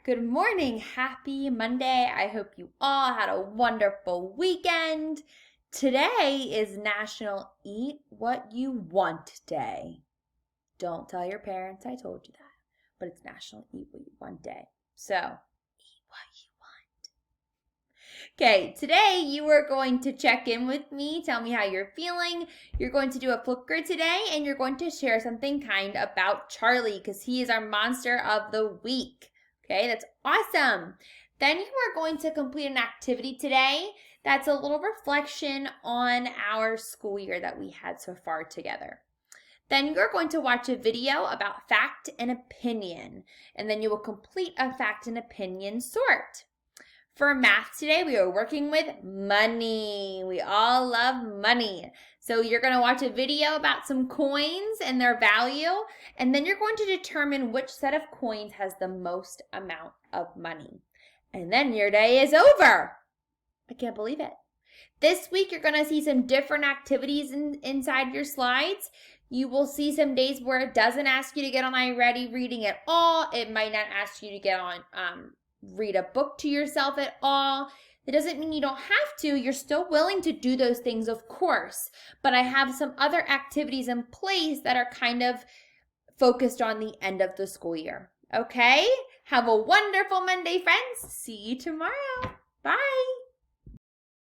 Good morning. Happy Monday. I hope you all had a wonderful weekend. Today is National Eat What You Want Day. Don't tell your parents I told you that, but it's National Eat What You Want Day. So, eat what you want. Okay, today you are going to check in with me, tell me how you're feeling. You're going to do a Flipgrid today, and you're going to share something kind about Charlie because he is our monster of the week. Okay, that's awesome. Then you are going to complete an activity today that's a little reflection on our school year that we had so far together. Then you're going to watch a video about fact and opinion, and then you will complete a fact and opinion sort. For math today, we are working with money. We all love money. So you're going to watch a video about some coins and their value, and then you're going to determine which set of coins has the most amount of money. And then your day is over. I can't believe it. This week, you're going to see some different activities inside your slides. You will see some days where it doesn't ask you to get on iReady reading at all. It might not ask you to get on read a book to yourself at all. It doesn't mean you don't have to. You're still willing to do those things, of course. But I have some other activities in place that are kind of focused on the end of the school year. Okay? Have a wonderful Monday, friends. See you tomorrow. Bye.